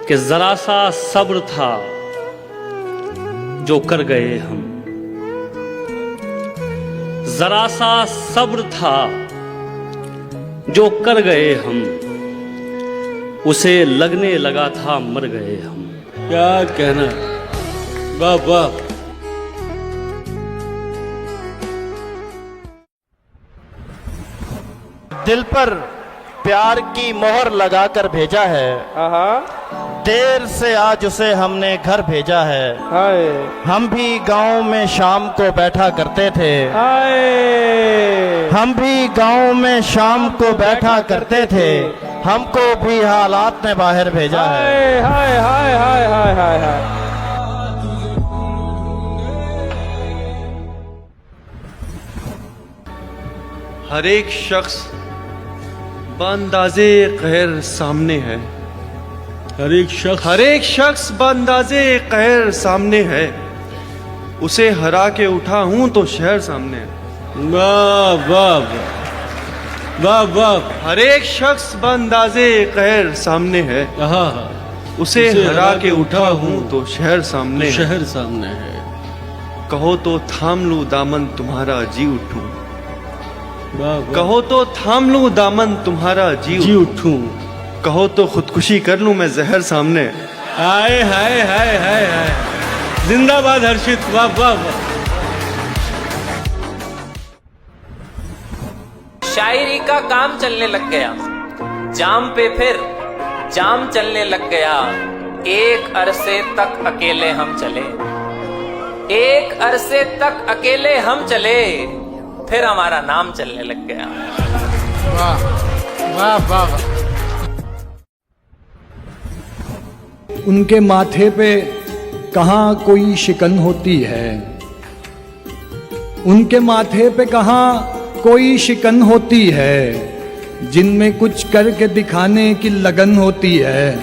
कि जरा सा सब्र था जो कर गए हम, जरा सा सब्र था जो कर गए हम, उसे लगने लगा था मर गए हम। क्या कहना, वाह वाह। दिल पर प्यार की मोहर लगाकर भेजा है, देर से आज उसे हमने घर भेजा है। हम भी गांव में शाम को बैठा करते थे, हम भी गांव में शाम को बैठा करते थे, हमको भी हालात ने बाहर भेजा है। हाय हाय हाय हाय हाय हाय। हर एक शख्स बांदाज़े कहर सामने है, हर एक शख्स बांदाज़े कहर सामने है, उसे हरा के उठा हूं तो शहर सामने है। वाह वाह वाह वाह। हर एक शख्स बांदाज़े कहर सामने है, उसे हरा के उठा हूं तो शहर सामने है। शहर सामने है। कहो तो थाम लूं दामन तुम्हारा जी उठूं, वाह वाह। कहो तो थाम लूं दामन तुम्हारा जी उठूं, कहो तो खुदकुशी कर लूं मैं जहर सामने। हाय हाय हाय हाय हाय। जिंदाबाद हर्षित, वाह वाह वाह। शायरी का काम चलने लग गया, जाम पे फिर जाम चलने लग गया। एक अरसे तक अकेले हम चले, एक अरसे तक अकेले हम चले, फिर हमारा नाम चलने लग गया। वाह वाह वाह वाह। उनके माथे पे कहाँ कोई शिकन होती है, उनके माथे पे कहाँ कोई शिकन होती है, जिनमें कुछ करके दिखाने की लगन होती है।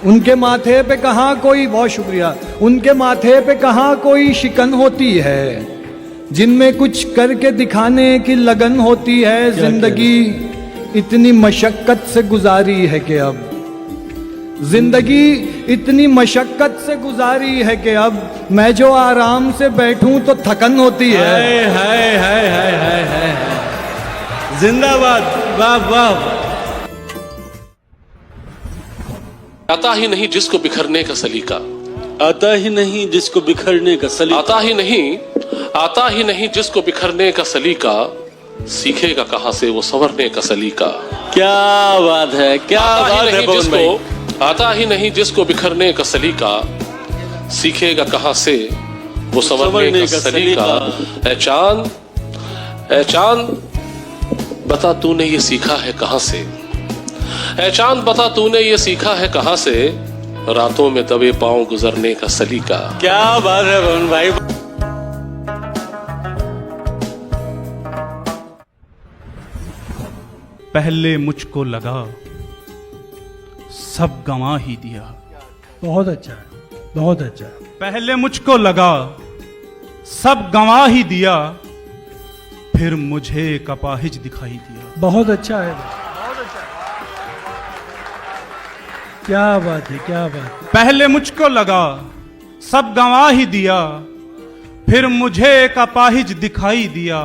उनके माथे पे कहाँ कोई, बहुत शुक्रिया, उनके माथे पे कहाँ कोई शिकन होती है, जिनमें कुछ करके दिखाने की लगन होती है। जिंदगी इतनी मशक्कत से गुजारी है कि अब, जिंदगी इतनी मशक्कत से गुजारी है कि अब मैं जो आराम से बैठूं तो थकन होती है। हाय हाय हाय हाय हाय हाय। जिंदाबाद, वाह वाह। आता ही नहीं जिसको बिखरने का सलीका, आता ही नहीं जिसको बिखरने का सलीका, आता ही नहीं जिसको बिखरने का सलीका, सीखेगा कहां से वो संवरने का सलीका। क्या बात है, क्या बात है पवन भाई। आता ही नहीं जिसको बिखरने का सलीका, सीखेगा कहां से वो संवरने का सलीका। ऐ चांद बता तूने ये सीखा है कहां से, ऐ चांद बता तूने ये सीखा है कहां से, रातों में दबे पांव गुजरने का सलीका। क्या बात है पवन भाई। पहले मुझको लगा सब गंवा ही दिया। बहुत अच्छा है, बहुत अच्छा है। पहले मुझको लगा सब गंवा ही दिया, फिर मुझे एक अपाहिज दिखाई दिया। बहुत अच्छा है, क्या बात है, क्या बात है। पहले मुझको लगा सब गंवा ही दिया, फिर मुझे एक अपाहिज दिखाई दिया।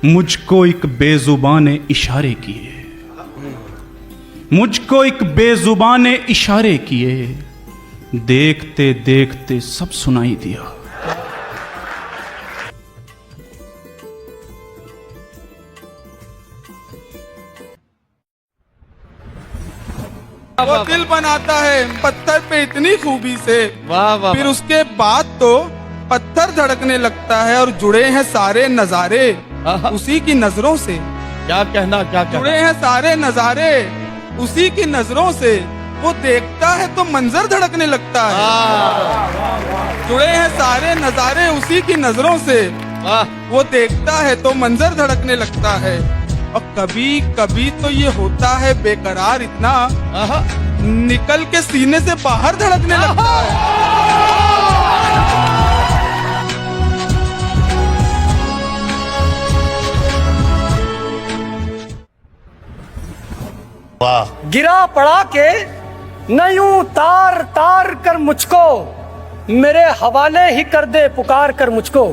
मुझको एक बेजुबान ने इशारे किए, मुझको एक बेजुबान ने इशारे किए, देखते देखते सब सुनाई दिया। वो दिल बनाता है पत्थर पे इतनी खूबी से, वाह वाह। फिर उसके बाद तो पत्थर धड़कने लगता है और जुड़े हैं सारे नजारे उसी की नजरों से। क्या कहना, क्या कहना। जुड़े हैं सारे नजारे उसी की नजरों से, वो देखता है तो मंजर धड़कने लगता है। जुड़े हैं सारे नजारे उसी की नजरों से, वो देखता है तो मंजर धड़कने लगता है। और कभी कभी तो ये होता है बेकरार इतना, निकल के सीने से बाहर धड़कने लगता है। वाह। गिरा पड़ा के न यूं तार तार कर मुझको मेरे हवाले ही कर दे पुकार कर मुझको।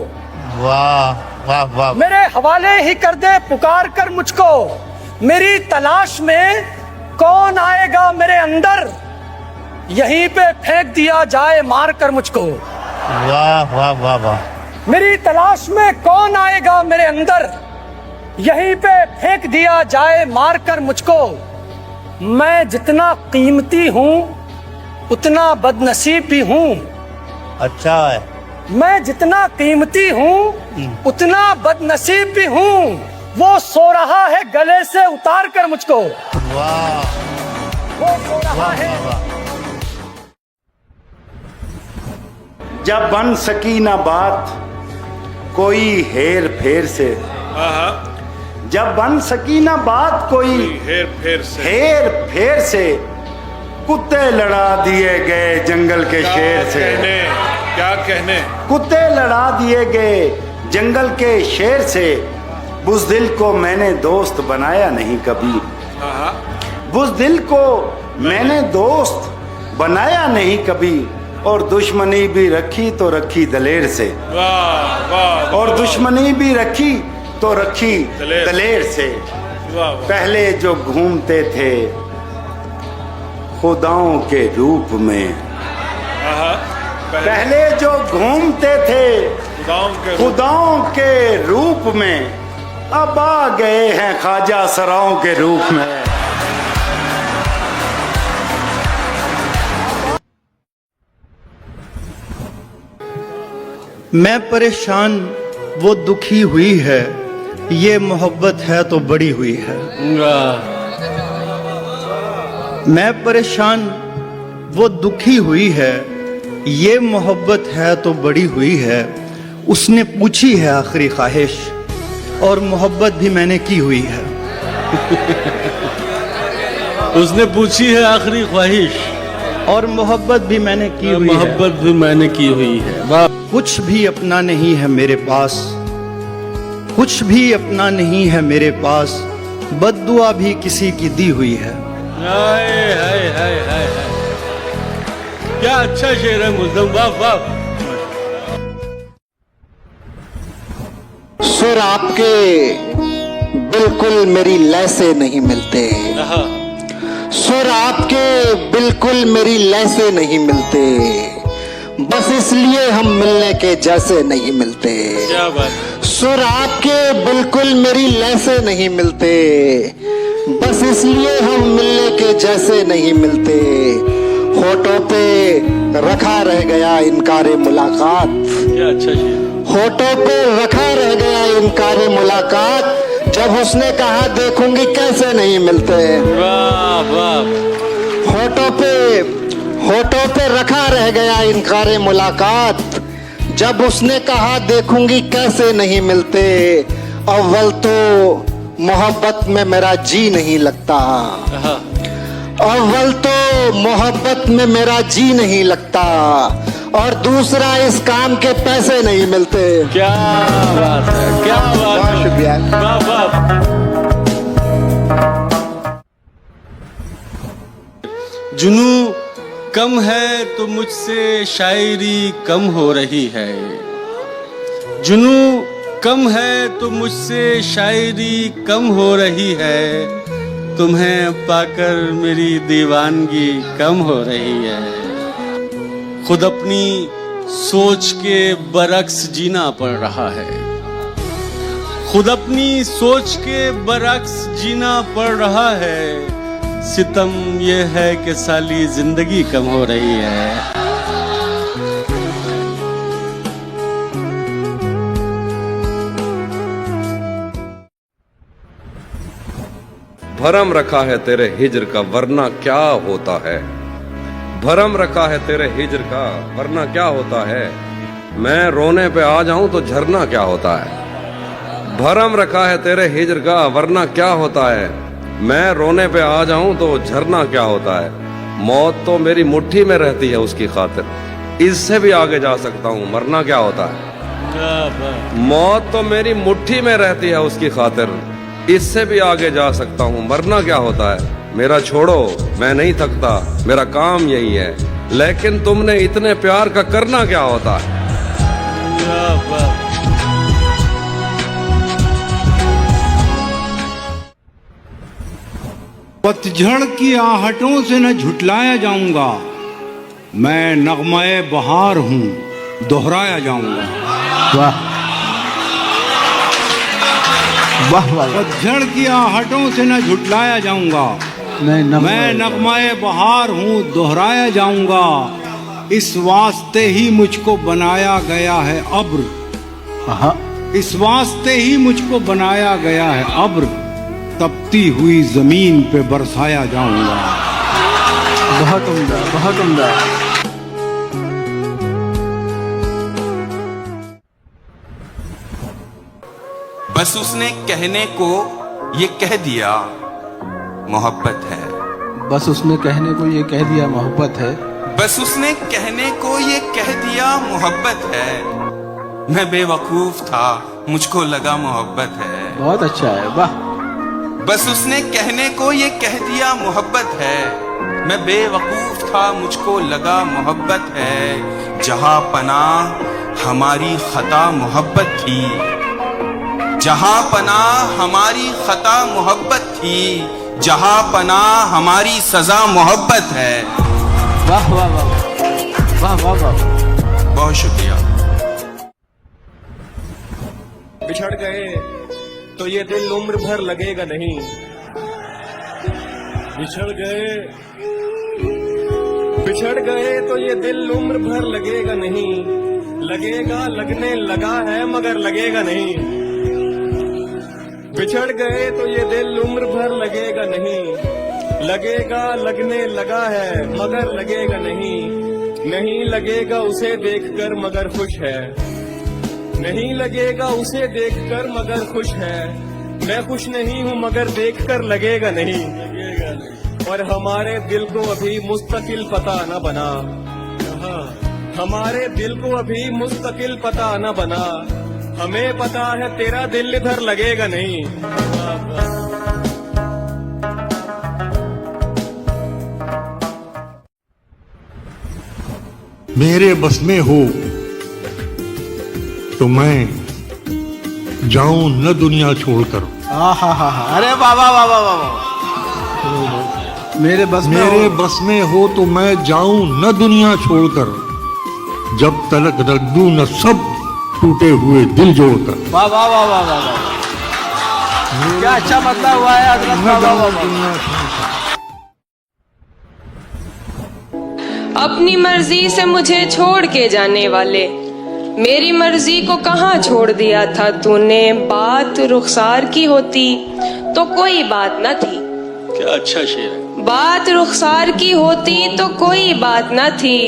वाह वाह वाह। मेरे हवाले ही कर दे पुकार कर मुझको। मेरी तलाश में कौन आएगा मेरे अंदर, यहीं पे फेंक दिया जाए मार कर मुझको। वाह वाह वाह वाह। मेरी तलाश में कौन आएगा मेरे अंदर, यहीं पे फेंक दिया जाए मार कर मुझको। मैं जितना कीमती हूँ उतना बदनसीब भी हूँ। अच्छा है। मैं जितना कीमती हूँ उतना बदनसीब भी हूँ। वो सो रहा है गले से उतार कर मुझको। वाह। वो सो रहा है। जब बन सकी ना बात कोई हेर फेर से, जब बन सकी ना बात कोई हेर फेर से, कुत्ते लड़ा दिए गए जंगल के शेर से। क्या कहने? कुत्ते लड़ा दिए गए जंगल के शेर से। बुज़दिल को मैंने दोस्त बनाया नहीं कभी, बुज़दिल को मैंने दोस्त बनाया नहीं कभी। और दुश्मनी भी रखी तो रखी दलेर से। वाह वाह। और दुश्मनी भी रखी तो रखी दलेर से। पहले जो घूमते थे खुदाओं के रूप में, पहले जो घूमते थे खुदाओं के रूप में, अब आ गए हैं ख्वाजा सराओं के रूप में। मैं परेशान वो दुखी हुई है, ये मोहब्बत है तो बड़ी हुई है। मैं परेशान वो दुखी हुई है, ये मोहब्बत है तो बड़ी हुई है। उसने पूछी है आखिरी ख्वाहिश और मोहब्बत भी मैंने की हुई है। उसने पूछी है आखिरी ख्वाहिश और मोहब्बत भी मैंने की हुई है। मोहब्बत भी मैंने की हुई है। वाह। कुछ भी अपना नहीं है मेरे पास, कुछ भी अपना नहीं है मेरे पास, बद्दुआ भी किसी की दी हुई है। हाय हाय हाय हाय। क्या अच्छा शेर है मुल्ज़म। वाह वाह। सुर आपके बिल्कुल मेरी लय से नहीं मिलते, सुर आपके बिल्कुल मेरी लय से नहीं मिलते, बस इसलिए हम मिलने के जैसे नहीं मिलते। क्या बात। सुर आपके बिल्कुल मेरी लय से नहीं मिलते, बस इसलिए हम मिलने के जैसे नहीं मिलते। होठों पे रखा रह गया इनकारे मुलाकात। क्या अच्छा शेर। होठों पे रखा रह गया इनकारे मुलाकात, जब उसने कहा देखूंगी कैसे नहीं मिलते। वाह वाह। होठों पे रखा रह गया इनकारे मुलाकात, जब उसने कहा देखूंगी कैसे नहीं मिलते। अव्वल तो मोहब्बत में मेरा जी नहीं लगता, अव्वल तो मोहब्बत में मेरा जी नहीं लगता, और दूसरा इस काम के पैसे नहीं मिलते। क्या बात है। क्या बात है। शुक्रिया। वाह वाह। जुनू कम है तो मुझसे शायरी कम हो रही है, जुनू कम है तो मुझसे शायरी कम हो रही है, तुम्हें पाकर मेरी दीवानगी कम हो रही है। खुद अपनी सोच के बरक्स जीना पड़ रहा है, खुद अपनी सोच के बरक्स जीना पड़ रहा है। सितम ये है कि साली जिंदगी कम हो रही है। भरम रखा है तेरे हिज्र का वरना क्या होता है, भरम रखा है तेरे हिज्र का वरना क्या होता है। मैं रोने पे आ जाऊं तो झरना क्या होता है, भरम रखा है तेरे हिज्र का वरना क्या होता है। मैं रोने पे आ जाऊं तो झरना क्या होता है। मौत तो मेरी मुट्ठी में रहती है उसकी खातिर, इससे भी आगे जा सकता हूं मरना क्या होता है। मौत तो मेरी मुट्ठी में रहती है उसकी खातिर, इससे भी आगे जा सकता हूं मरना क्या होता है। मेरा छोड़ो, मैं नहीं थकता, मेरा काम यही है। लेकिन तुमने इतने प्यार का करना क्या होता है? पतझड़ की आहटों से न झुटलाया जाऊंगा, मैं नगमाए बहार हूं, दोहराया जाऊंगा। वाह वाह वाह। पतझड़ की आहटों से न झुटलाया जाऊंगा, मैं नगमाए बहार हूं, दोहराया जाऊंगा। इस वास्ते ही मुझको बनाया गया है अब्र, इस वास्ते ही मुझको बनाया गया है अब्र, तपती हुई जमीन पे बरसाया जाऊंगा। बहुत उम्दा, बहुत उम्दा। बस उसने कहने को ये कह दिया मोहब्बत है, बस उसने कहने को ये कह दिया मोहब्बत है, बस उसने कहने को ये कह दिया मोहब्बत है। मैं बेवकूफ था, मुझको लगा मोहब्बत है। बहुत अच्छा है, वाह। बस उसने कहने को ये कह दिया मोहब्बत है, मैं बेवकूफ था, मुझको लगा मोहब्बत है। जहां पनाह हमारी खता मोहब्बत थी, जहां पनाह हमारी खता मोहब्बत थी, जहां पनाह हमारी सजा मोहब्बत है। वाह वाह वाह वाह वाह वाह। बहुत शुक्रिया। बिछड़ गए तो ये दिल उम्र भर लगेगा नहीं, बिछड़ गए तो ये दिल उम्र भर लगेगा नहीं, लगेगा लगने लगा है मगर लगेगा नहीं। बिछड़ गए तो ये दिल उम्र भर लगेगा नहीं, लगेगा लगने लगा है मगर लगेगा नहीं। नहीं लगेगा उसे देखकर मगर खुश है, नहीं लगेगा उसे देखकर मगर खुश है। मैं खुश नहीं हूँ मगर देखकर लगेगा नहीं, और हमारे दिल को अभी मुस्तकिल पता न बना, हमारे दिल को अभी मुस्तकिल पता न बना। हमें पता है तेरा दिल इधर लगेगा नहीं। मेरे बस में हो तो मैं जाऊं न दुनिया छोड़कर। अरे वाह वाह वाह वाह वाह। मेरे बस में हो तो मैं जाऊं न दुनिया छोड़कर, जब तलक रख दूं न सब टूटे हुए दिल जोड़कर। वाह वाह वाह वाह वाह। क्या अच्छा बदला हुआ है हजरत। वाह वाह वाह। अपनी मर्जी से मुझे छोड़ के जाने वाले, मेरी मर्जी को कहाँ छोड़ दिया था तूने। बात रुखसार की होती तो कोई बात न थी। क्या अच्छा शेर है। बात रुखसार की होती तो कोई बात न थी,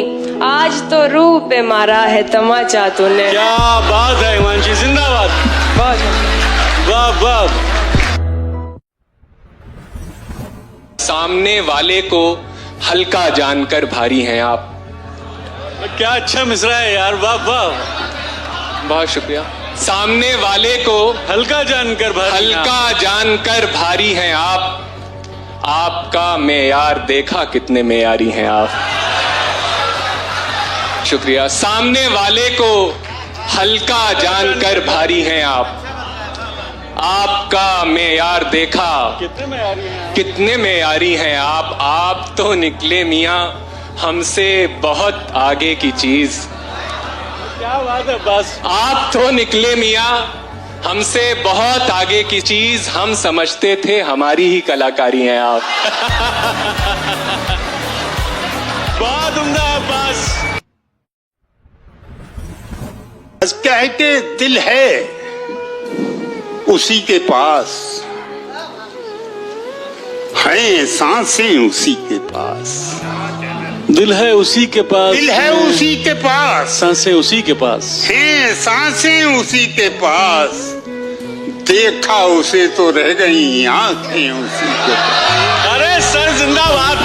आज तो रूह पे मारा है तमाचा तूने। क्या बात है हिमांशी, जिंदाबाद। वाह वाह। सामने वाले को हल्का जानकर भारी हैं आप। क्या अच्छा मिसरा है यार, वाह वाह। बहुत शुक्रिया। सामने वाले को हल्का जानकर भारी हैं आप। आपका मेयार देखा कितने मेयारी हैं आप। शुक्रिया। सामने वाले को हल्का जानकर भारी हैं आप। आपका मेयार देखा कितने मेयारी हैं आप। आप तो निकले मियां हमसे बहुत आगे की चीज। क्या बात है। बस आप तो निकले मियां हमसे बहुत आगे की चीज। हम समझते थे हमारी ही कलाकारी हैं आप। बहुत उम्दा। बस कहते दिल है उसी के पास, हैं सांसें उसी के पास। दिल है उसी के पास, दिल है उसी के पास, सांसें उसी के पास, हैं सांसें उसी के पास। देखा उसे तो रह गई आंखें उसी के पास। अरे सर जिंदाबाद।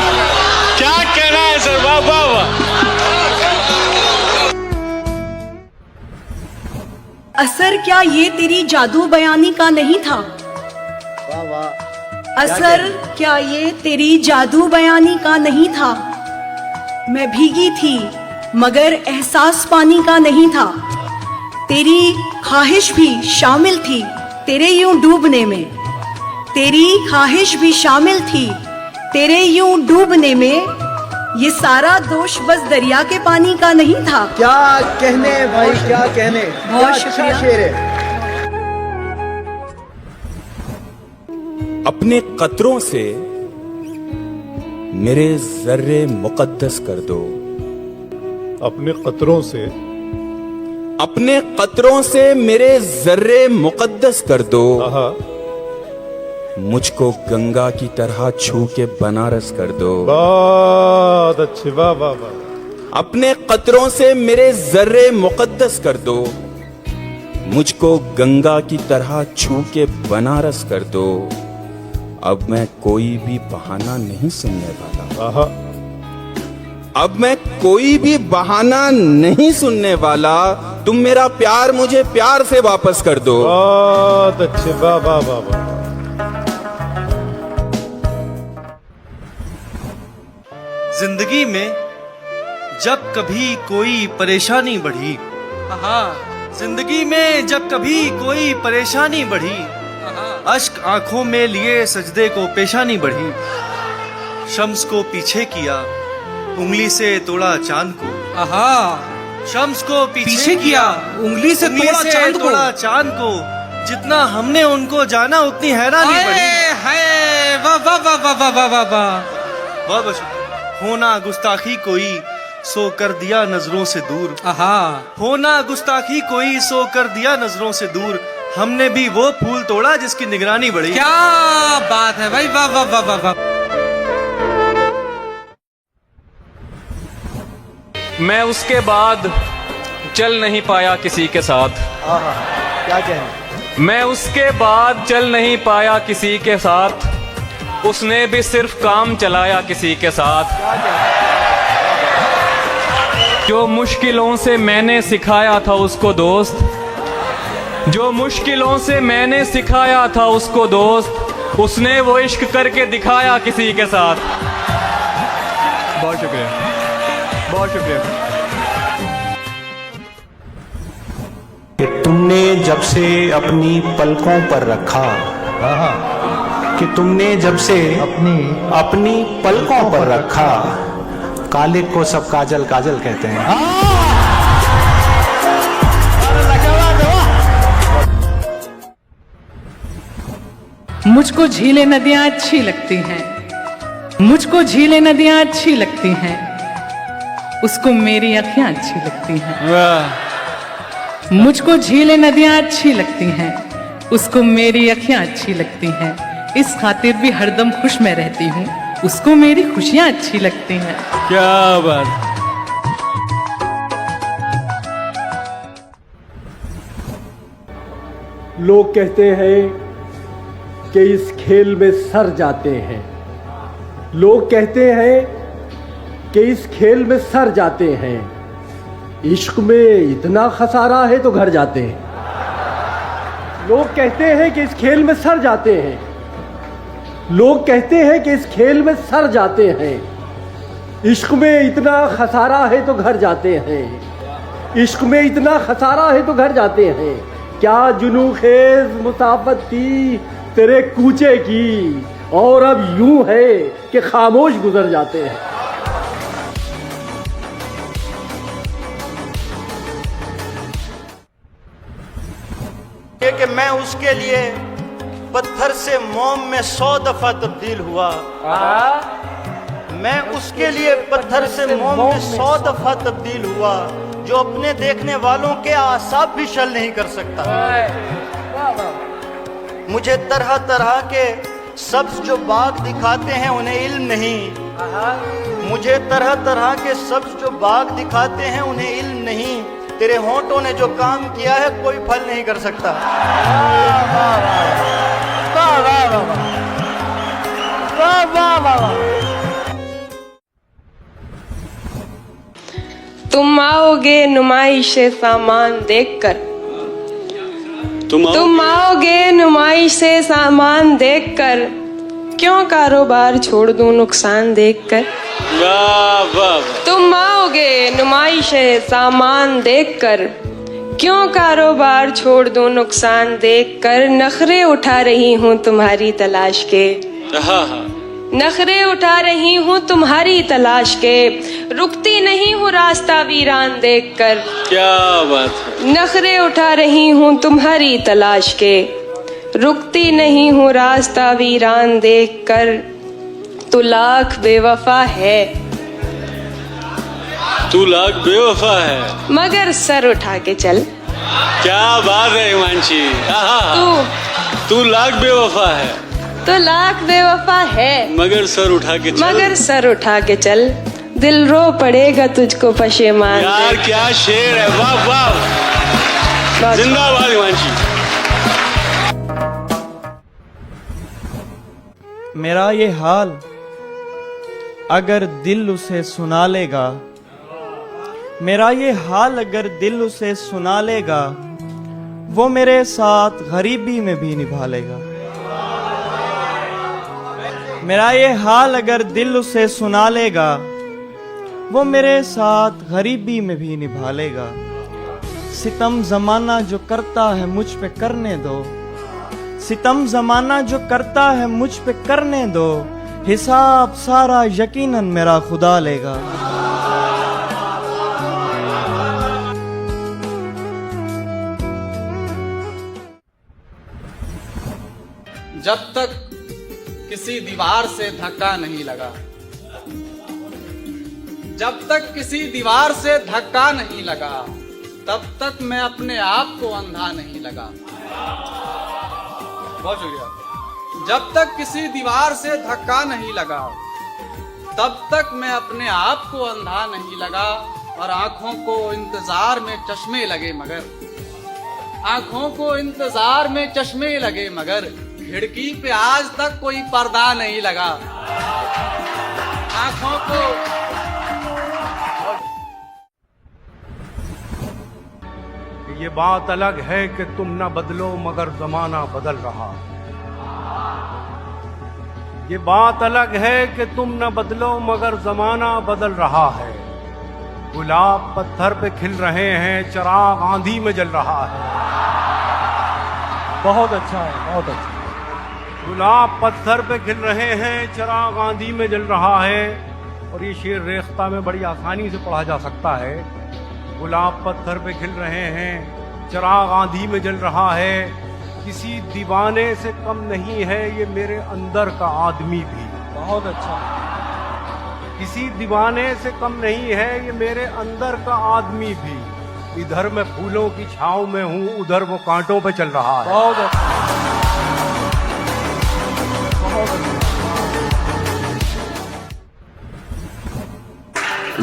क्या कहना है सर, वाह वाह वाह। असर क्या ये तेरी जादू बयानी का नहीं था? वाह वाह। असर क्या ये तेरी जादू बयानी का नहीं था? मैं भीगी थी मगर एहसास पानी का नहीं था। तेरी ख्वाहिश भी शामिल थी तेरे यूं डूबने में। तेरी ख्वाहिश भी शामिल थी तेरे यूं डूबने में। ये सारा दोष बस दरिया के पानी का नहीं था। क्या कहने भाई, क्या कहने। बहुत क्या अच्छा शुक्रिया। शेर है। अपने कतरों से मेरे जर्रे मुकद्दस कर दो। अपने कतरों से अपने कतरों से मेरे जर्रे मुकद्दस कर दो। मुझको गंगा की तरह छू के बनारस कर दो। बहुत अच्छी, वाह वाह वाह। अपने कतरों से मेरे जर्रे मुकद्दस कर दो। मुझको गंगा की तरह छू के बनारस कर दो। अब मैं कोई भी बहाना नहीं सुनने वाला। अब मैं कोई भी बहाना नहीं सुनने वाला। तुम मेरा प्यार मुझे प्यार से वापस कर दो। बहुत अच्छे, वाह वाह वाह वाह। जिंदगी में जब कभी कोई परेशानी बढ़ी, जिंदगी में जब कभी कोई परेशानी बढ़ी, अश्क आंखों में लिए सजदे को पेशानी बढ़ी। शम्स को पीछे किया, उंगली से तोड़ा चांद को। शम्स को पीछे किया, उंगली से तोड़ा चांद को। जितना हमने उनको जाना उतनी हैरानी बढ़ी। वाह वाह वाह वाह वाह वाह वाह। बहुत बहुत होना गुस्ताखी कोई सो कर दिया नजरों से दूर। होना गुस्ताखी कोई सो कर दिया नजरों से दूर। हमने भी वो फूल तोड़ा जिसकी निगरानी बढ़ी। क्या बात है भाई, वाह वाह वाह वाह वाह। मैं उसके बाद चल नहीं पाया किसी के साथ। क्या कहना। मैं उसके बाद चल नहीं पाया किसी के साथ। उसने भी सिर्फ काम चलाया किसी के साथ। जो मुश्किलों से मैंने सिखाया था उसको दोस्त। जो मुश्किलों से मैंने सिखाया था उसको दोस्त। उसने वो इश्क करके दिखाया किसी के साथ। बहुत शुक्रिया, बहुत शुक्रिया। कि तुमने जब से अपनी पलकों पर रखा, कि तुमने जब से अपनी पलकों पर रखा। काले को सब काजल काजल कहते हैं। मुझको झीलें नदियां अच्छी लगती हैं। मुझको झीलें नदियां अच्छी लगती हैं। उसको मेरी अखियां अच्छी लगती हैं। मुझको झीलें नदियां अच्छी लगती हैं। उसको मेरी अखियां अच्छी लगती हैं। इस खातिर भी हरदम खुश मैं रहती हूँ। उसको मेरी खुशियां अच्छी लगती हैं। क्या बात। लोग कहते हैं कि इस खेल में सर जाते हैं। लोग कहते हैं कि इस खेल में सर जाते हैं। इश्क में इतना खसारा है तो घर जाते हैं। लोग कहते हैं कि इस खेल में सर जाते हैं। लोग कहते हैं कि इस खेल में सर जाते हैं। इश्क में इतना खसारा है तो घर जाते हैं। इश्क में इतना खसारा है तो घर जाते हैं। क्या जुनू खेज मुसाफत थी तेरे कूचे की, और अब यूं है कि खामोश गुजर जाते हैं। कि मैं उसके लिए पत्थर से मोम में 100 दफा तब्दील हुआ। मैं उसके लिए पत्थर से मोम में 100 दफा तब्दील हुआ। जो अपने देखने वालों के आसाब भी शल नहीं कर सकता। मुझे तरह तरह के सब्ज जो बाग दिखाते हैं उन्हें इल्म नहीं। मुझे तरह तरह के सब्ज जो बाग दिखाते हैं उन्हें इल्म नहीं। तेरे होंठों ने जो काम किया है कोई फल नहीं कर सकता। तुम आओगे नुमाइश से सामान देखकर। तुम आओगे नुमाइश से सामान देखकर। क्यों कारोबार छोड़ दूं नुकसान देखकर। वाह वाह। तुम आओगे नुमाइशे सामान देखकर, क्यों कारोबार छोड़ दूं नुकसान देखकर। नखरे उठा रही हूँ तुम्हारी तलाश के, नखरे उठा रही हूँ तुम्हारी तलाश के। रुकती नहीं हूँ रास्ता वीरान देखकर। क्या बात है। नखरे उठा रही हूँ तुम्हारी तलाश के, रुकती नहीं हूँ रास्ता वीरान देखकर। तू लाख बेवफा है, तू लाख बेवफा है, मगर सर उठा के चल। क्या बात है हिमांशी। तू लाख बेवफा है, तो लाख बेवफा है, मगर सर उठा के चल। मगर सर उठा के चल। दिल रो पड़ेगा तुझको पशेमान। यार क्या शेर है। वाह वाह। जिंदाबाद हिमांशी। मेरा ये हाल अगर दिल उसे सुना लेगा, मेरा ये हाल अगर दिल उसे सुना लेगा, वो मेरे साथ गरीबी में भी निभा लेगा। मेरा ये हाल अगर दिल उसे सुना लेगा, वो मेरे साथ गरीबी में भी निभा लेगा। सितम जमाना जो करता है मुझ पे करने दो, सितम जमाना जो करता है मुझ पे करने दो। हिसाब सारा यकीनन मेरा खुदा लेगा। जब तक किसी दीवार से धक्का नहीं लगा, जब तक किसी दीवार से धक्का नहीं लगा, तब तक मैं अपने आप को अंधा नहीं लगा। बहुत शुक्रिया। जब तक किसी दीवार से धक्का नहीं लगा, तब तक मैं अपने आप को अंधा नहीं लगा। और आंखों को इंतजार में चश्मे लगे मगर, आंखों को इंतजार में चश्मे लगे मगर, खिड़की पे आज तक कोई पर्दा नहीं लगा। आंखों को ये बात अलग है कि तुम ना बदलो मगर जमाना बदल रहा। ये बात अलग है कि तुम न बदलो मगर जमाना बदल रहा है। गुलाब पत्थर पे खिल रहे हैं, चिराग आंधी में जल रहा है। बहुत अच्छा है, बहुत अच्छा। गुलाब पत्थर पे खिल रहे हैं, चिराग आंधी में जल रहा है। और ये शेर रेख्ता में बड़ी आसानी से पढ़ा जा सकता है। गुलाब पत्थर पे खिल रहे हैं, चिराग आंधी में जल रहा है। किसी दीवाने से कम नहीं है ये मेरे अंदर का आदमी भी। बहुत अच्छा। किसी दीवाने से कम नहीं है ये मेरे अंदर का आदमी भी। इधर मैं फूलों की छांव में हूँ, उधर वो कांटों पे चल रहा है। बहुत अच्छा, बहुत अच्छा।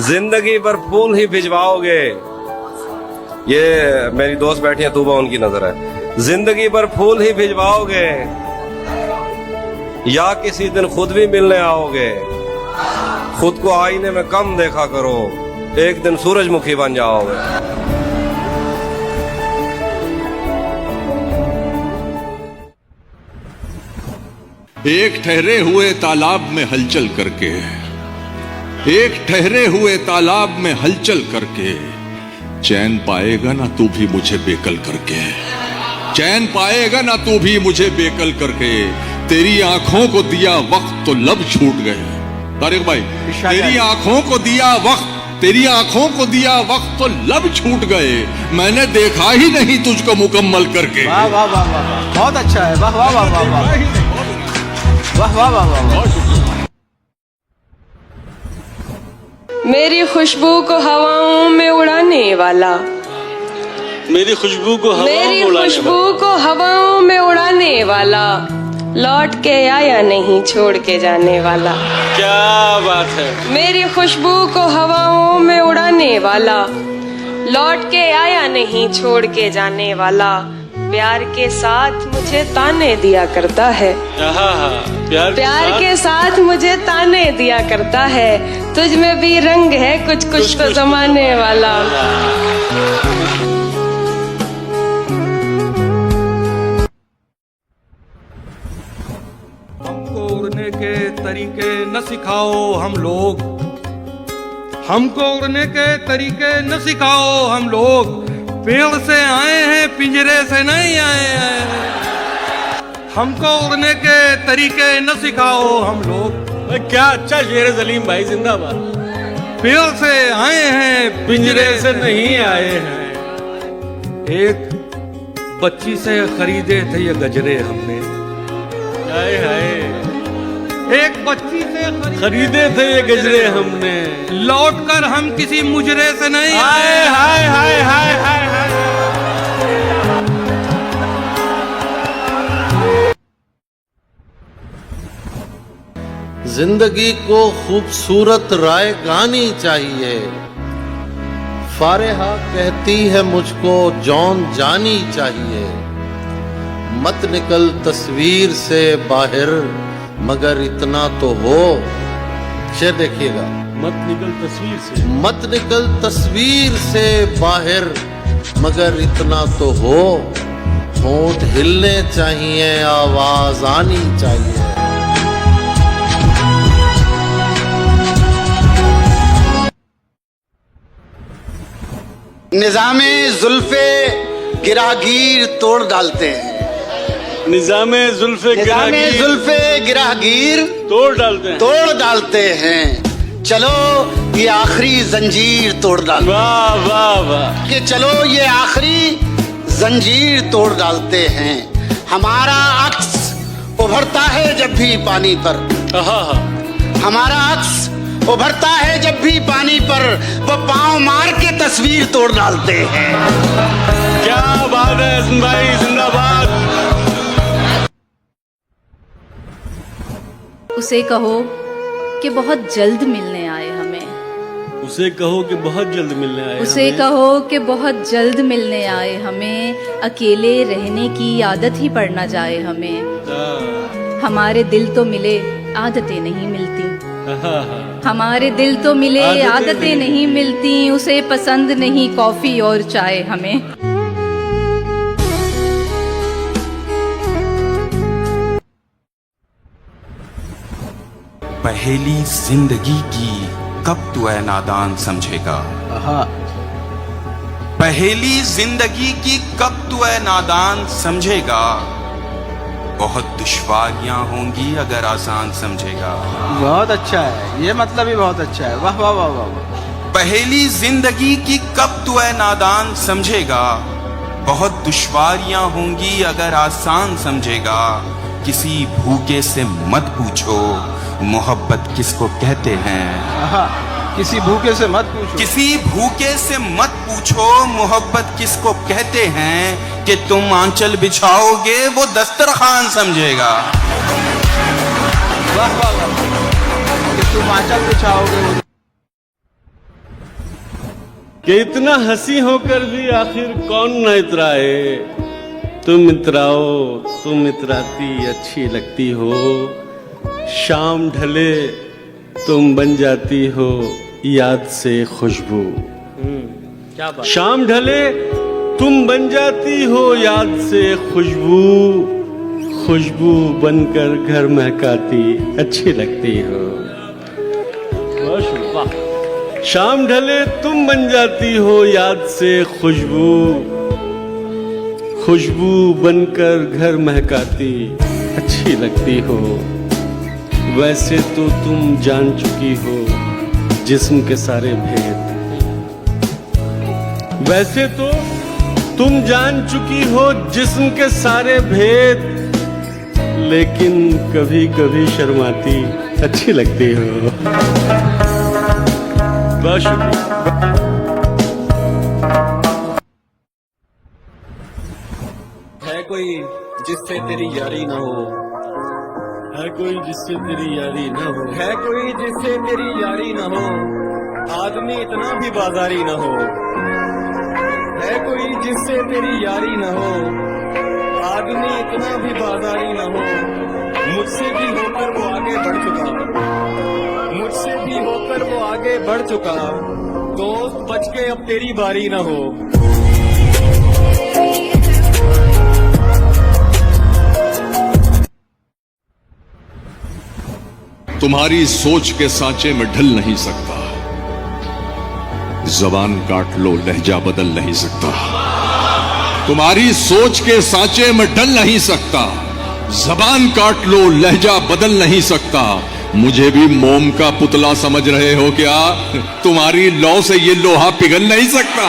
जिंदगी पर फूल ही भिजवाओगे, ये मेरी दोस्त बैठी है तूबा, उनकी नजर है। जिंदगी पर फूल ही भिजवाओगे या किसी दिन खुद भी मिलने आओगे। खुद को आईने में कम देखा करो, एक दिन सूरजमुखी बन जाओगे। एक ठहरे हुए तालाब में हलचल करके, एक ठहरे हुए तालाब में हलचल करके, चैन पाएगा ना तू भी मुझे बेकल करके। चैन पाएगा ना तू भी मुझे बेकल करके। तेरी आंखों को दिया वक्त तो लब छूट गए। तारिक भाई, तेरी आंखों को दिया वक्त, तेरी आंखों को दिया वक्त तो लब छूट गए। मैंने देखा ही नहीं तुझको मुकम्मल करके। वाह वाह वाह वाह, बहुत अच्छा है। वाह वाह वाह वाह वाह वाह वाह वाह वाह। मेरी खुशबू को हवाओं में उड़ाने वाला, मेरी खुशबू को हवाओं में उड़ाने वाला, लौट के आया नहीं छोड़ के जाने वाला। क्या बात है। मेरी खुशबू को हवाओं में उड़ाने वाला, लौट के आया नहीं छोड़ के जाने वाला। प्यार के साथ मुझे ताने दिया करता है, प्यार के साथ मुझे ताने दिया करता है। तुझ में भी रंग है कुछ कुछ तो जमाने वाला। हमको उड़ने उड़ने के तरीके न सिखाओ हम लोग, हमको उड़ने के तरीके न सिखाओ हम लोग, पेड़ से आए हैं पिंजरे से नहीं आए हैं। हमको उड़ने के तरीके न सिखाओ हम लोग। क्या अच्छा शेर है सलीम भाई, जिंदाबाद। पेड़ से आए हैं पिंजरे से नहीं आए हैं। एक बच्ची से खरीदे थे ये गजरे हमने, हाय हाय, एक बच्ची से खरीदे थे ये गजरे हमने, लौट कर हम किसी मुजरे से नहीं हाय हाय हाय हाय हाय हाय। जिंदगी को खूबसूरत राय गानी चाहिए, फारेहा कहती है मुझको जौन जानी चाहिए। मत निकल तस्वीर से बाहर मगर इतना तो हो, शेर देखिएगा, मत निकल तस्वीर से, मत निकल तस्वीर से बाहर मगर इतना तो हो। होंठ हिलने चाहिए, आवाज आनी चाहिए। निजामे जुल्फे गिरागीर तोड़ डालते हैं, निजामे जुल्फे गिरागीर तोड़ डालते हैं, तोड़ डालते हैं। चलो ये आखिरी जंजीर तोड़ डालते हैं। वाह वाह वाह, कि चलो ये आखिरी जंजीर तोड़ डालते हैं। हमारा अक्स उभरता है जब भी पानी पर, हमारा अक्स उभरता है जब भी पानी पर, वो पांव मार के तस्वीर तोड़ डालते हैं। क्या बात है हसन भाई, जिंदाबाद। उसे कहो कि बहुत जल्द मिलने आए हमें, उसे कहो कि बहुत जल्द मिलने आए उसे हमें। कहो कि बहुत जल्द मिलने आए हमें, अकेले रहने की आदत ही पड़ ना जाए हमें। हमारे दिल तो मिले आदतें नहीं मिलती, हमारे दिल तो मिले आदतें नहीं मिलती। उसे पसंद नहीं कॉफी और चाय हमें। पहेली जिंदगी की कब तू है नादान समझेगा, पहेली जिंदगी की कब तू है नादान समझेगा। बहुत दुश्वारियां होंगी अगर आसान समझेगा। बहुत अच्छा है, ये मतलब ही बहुत अच्छा है। वाह वाह वाह वाह वाह। पहेली जिंदगी की कब तू है नादान समझेगा, बहुत दुश्वारियां होंगी अगर आसान समझेगा। किसी भूखे से मत पूछो मोहब्बत किसको कहते हैं, किसी भूखे से मत पूछो, किसी भूखे से मत पूछो मोहब्बत किसको कहते हैं। कि तुम आंचल बिछाओगे वो दस्तरखान समझेगा। वाह वाह वाह, कि तुम आंचल बिछाओगे वो। कि इतना हंसी होकर भी आखिर कौन न इतराए, तुम इतराओ, तुम इतराती अच्छी लगती हो। शाम ढले तुम बन जाती हो याद से खुशबू, क्या बात। शाम ढले तुम बन जाती हो याद से खुशबू, खुशबू बनकर घर महकाती अच्छी लगती हो। वाह। शाम ढले तुम बन जाती हो याद से खुशबू, खुशबू बनकर घर महकाती अच्छी लगती हो। वैसे तो तुम जान चुकी हो जिस्म के सारे भेद, वैसे तो तुम जान चुकी हो जिस्म के सारे भेद, लेकिन कभी कभी शर्माती अच्छी लगती हो। बहुत शुक्रिया। है कोई जिससे तेरी यारी ना हो, है कोई जिससे तेरी यारी ना हो, है कोई जिससे तेरी यारी ना हो, आदमी इतना भी बाजारी ना हो। है कोई जिससे तेरी यारी ना हो, आदमी इतना भी बाजारी ना हो। मुझसे भी होकर वो आगे बढ़ चुका, मुझसे भी होकर वो आगे बढ़ चुका। दोस्त बच के अब तेरी बारी ना हो। तुम्हारी सोच के सांचे में ढल नहीं सकता। जबान काट लो लहजा बदल नहीं सकता। तुम्हारी सोच के सांचे में ढल नहीं सकता। जबान काट लो लहजा बदल नहीं सकता। मुझे भी मोम का पुतला समझ रहे हो क्या? तुम्हारी लौ से ये लोहा पिघल नहीं सकता।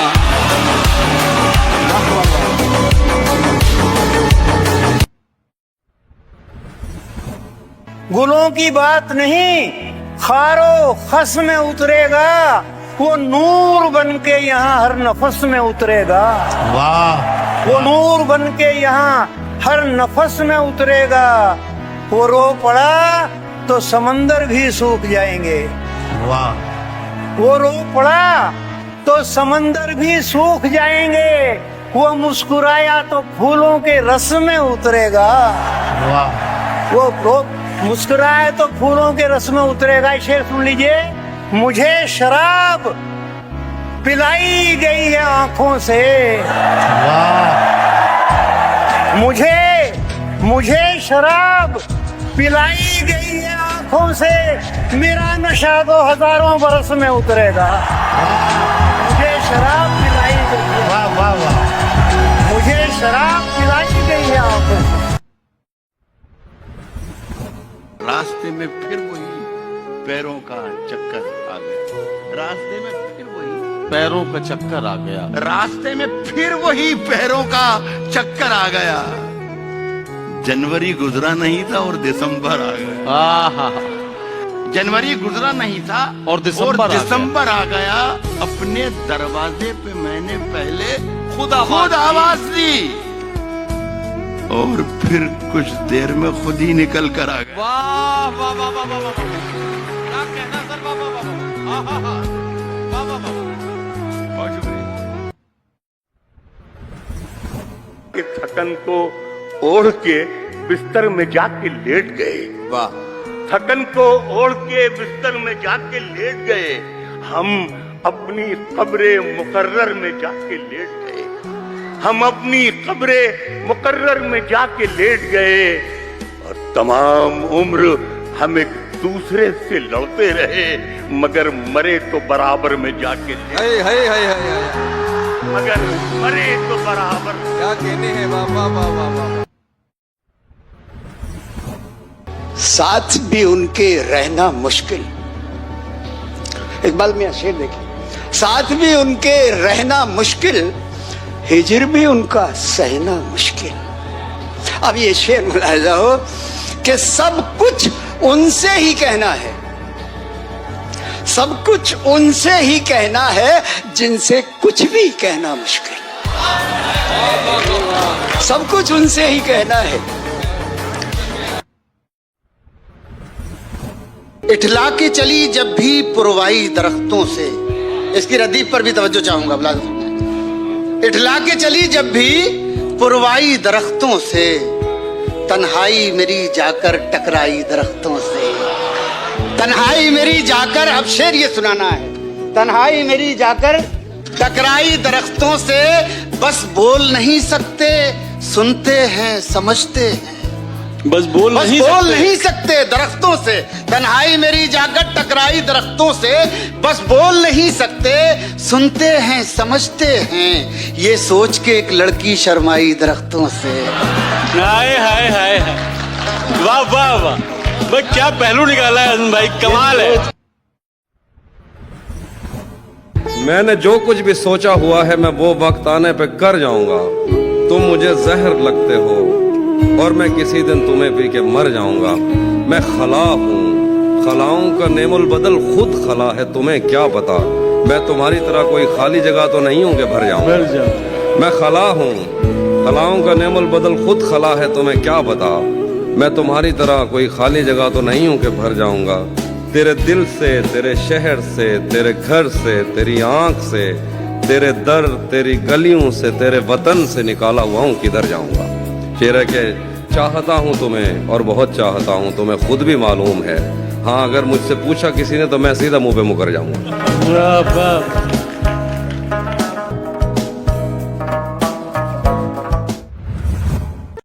गुलों की बात नहीं, खारो खस में उतरेगा, वो नूर बन के यहाँ हर नफस में उतरेगा। वाह! वो नूर बन के यहाँ हर नफस में उतरेगा। वो रो पड़ा तो समंदर भी सूख जाएंगे। वाह! वो रो पड़ा तो समंदर भी सूख जाएंगे। वो मुस्कुराया तो फूलों के रस में उतरेगा। वाह! वो मुस्कुराए तो फूलों के रस में उतरेगा। शेर सुन लीजिए। मुझे शराब पिलाई गई है आंखों से। वाह! मुझे शराब पिलाई गई है आंखों से। मेरा नशा तो हजारों बरस में उतरेगा। मुझे शराब पिलाई गई है। वाह वाह वाह! मुझे शराब पिलाई गई है आंखों से। रास्ते में फिर वही पैरों का चक्कर आ गया। रास्ते में फिर वही पैरों का चक्कर आ गया। रास्ते में फिर वही पैरों का चक्कर आ गया। जनवरी गुजरा नहीं था और दिसंबर आ गया। जनवरी गुजरा नहीं था और दिसंबर आ गया। अपने दरवाजे पे मैंने पहले खुद आवाज दी और फिर कुछ देर में खुद ही निकल कर आ गया। वाह वाह वाह वाह वाह वाह! क्या कहना सर? वाह वाह वाह वाह! वाह वाह वाह! बहुत शुक्रिया। थकन को ओढ़ के बिस्तर में जाके लेट गए। वाह! थकन को ओढ़ के बिस्तर में जाके लेट गए। हम अपनी कब्रे मुकर्रर में जाके लेट गए। हम अपनी कब्रे मुकर्रर में जाके लेट गए और तमाम उम्र हम एक दूसरे से लड़ते रहे, मगर मरे तो बराबर में जाके मगर मरे तो बराबर। क्या कहने हैं? वाह वाह वाह वाह वाह! साथ भी उनके रहना मुश्किल। इकबाल मियां शेर देखिए। साथ भी उनके रहना मुश्किल, हिजर भी उनका सहना मुश्किल। अब ये शेर मुलाहिजा हो कि सब कुछ उनसे ही कहना है। सब कुछ उनसे ही कहना है जिनसे कुछ भी कहना मुश्किल। सब कुछ उनसे ही कहना है। इठला के चली जब भी पुरवाई दरख्तों से। इसकी रदीफ पर भी तवज्जो चाहूंगा। बुला इठला के चली जब भी पुरवाई दरख्तों से, तन्हाई मेरी जाकर टकराई दरख्तों से। तन्हाई मेरी जाकर, अब शेर ये सुनाना है। तन्हाई मेरी जाकर टकराई दरख्तों से, बस बोल नहीं सकते, सुनते हैं समझते हैं। बस बोल नहीं सकते दरख्तों से। तन्हाई मेरी जाकर टकराई दरख्तों से, बस बोल नहीं सकते, सुनते हैं समझते हैं। ये सोच के एक लड़की शर्माई दरख्तों से। हाय हाय हाय! वाह वाह वाह! भाई क्या पहलू निकाला है अजम भाई, कमाल है। मैंने जो कुछ भी सोचा हुआ है मैं वो वक्त आने पे कर जाऊंगा। तुम मुझे जहर लगते हो और मैं किसी दिन तुम्हें पी के मर जाऊंगा। मैं खला हूँ, खलाओं का नेमुल बदल खुद खला है, तुम्हें क्या पता। मैं तुम्हारी तरह कोई खाली जगह तो नहीं हूँ कि भर जाऊंगा। मैं खला हूँ, खलाओं का नेमुल बदल खुद खला है, तुम्हें क्या पता। मैं तुम्हारी तरह कोई खाली जगह तो नहीं हूँ कि भर जाऊंगा। तेरे दिल से, तेरे शहर से, तेरे घर से, तेरी आंख से, तेरे दर, तेरी गलियों से, तेरे वतन से निकाला हुआ हूँ, किधर जाऊंगा। शेर है कि चाहता हूँ तुम्हें और बहुत चाहता हूँ, तुम्हें खुद भी मालूम है। हाँ, अगर मुझसे पूछा किसी ने तो मैं सीधा मुंह पे मुकर जाऊंगा।